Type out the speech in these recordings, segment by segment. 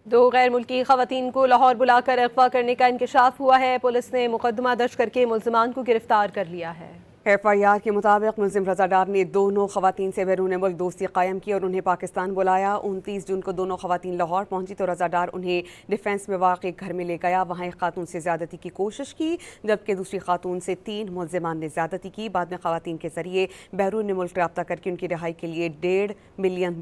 दो गैर मुल्की खवातीन को लाहौर बुलाकर अगवा करने का इंकशाफ हुआ है। पुलिस ने मुकदमा दर्ज करके मुल्जिमान को गिरफ्तार कर लिया है। FIR के मुताबिक मुलजिम रज़ा डार ने दोनों खवातीन से बैरून मुल्क दोस्ती कायम की और उन्हें पाकिस्तान बुलाया। 29 जून को दोनों खवातीन लाहौर पहुंची तो रज़ा डार उन्हें डिफेंस में वाक़ एक घर में ले गया। वहाँ एक खातून से ज़्यादती की कोशिश की, जबकि दूसरी खातून से 3 मुल्जिमान ने ज़्यादती की। बाद में खवातीन के जरिए बैरून मुल्क रब्ता करके उनकी रिहाई के लिए $1.5 मिलियन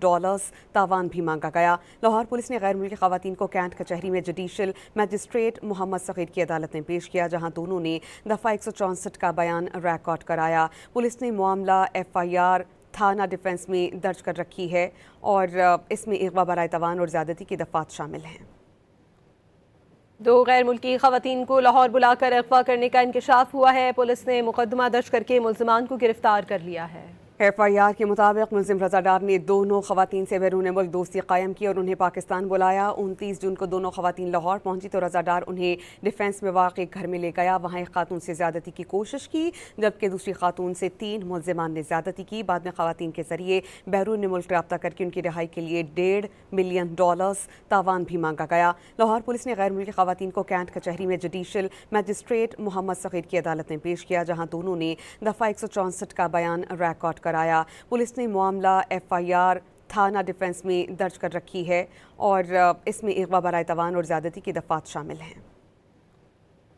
तावान भी मांगा गया। लाहौर पुलिस ने गैर मुल्की खवातीन को कैंट कचहरी में जुडिशल मजिस्ट्रेट मोहम्मद सग़ीर की अदालत में पेश किया, जहाँ दोनों ने दफ़ा 164 का बयान रिकॉर्ड कराया। पुलिस ने मामला FIR थाना डिफेंस में दर्ज कर रखी है और इसमें अगवा बराए तवान और ज़्यादती की दफ़ात शामिल हैं। दो गैर मुल्की खवातीन को लाहौर बुलाकर अगवा करने का इंकशाफ हुआ है। पुलिस ने मुकदमा दर्ज करके मुल्जिमान को गिरफ्तार कर लिया है। FIR के मुताबिक मुलजिम रज़ा डार ने दोनों खवातीन से बैरून मुल्क दोस्ती कायम की और उन्हें पाकिस्तान बुलाया। 29 जून को दोनों खवातीन लाहौर पहुंची तो रज़ा डार उन्हें डिफेंस में वाक़ एक घर में ले गया। वहाँ एक खातून से ज़्यादती की कोशिश की, जबकि दूसरी खातून से 3 मुल्जिमान ने ज़्यादती की। बाद में खवातीन के जरिए बैरून मुल्क रब्ता करके उनकी रिहाई के लिए $1.5 मिलियन तावान भी मांगा गया। लाहौर पुलिस ने गैर मुल्की खवातीन को कैंट कचहरी में जुडिशल मजिस्ट्रेट मोहम्मद सग़ीर की अदालत में पेश किया, जहाँ दोनों ने दफ़ा 164 का बयान रिकॉर्ड कराया। पुलिस ने मामला FIR थाना डिफेंस में दर्ज कर रखी है और इसमें अगवा बराए तवान और ज़्यादती की दफ़ात शामिल हैं।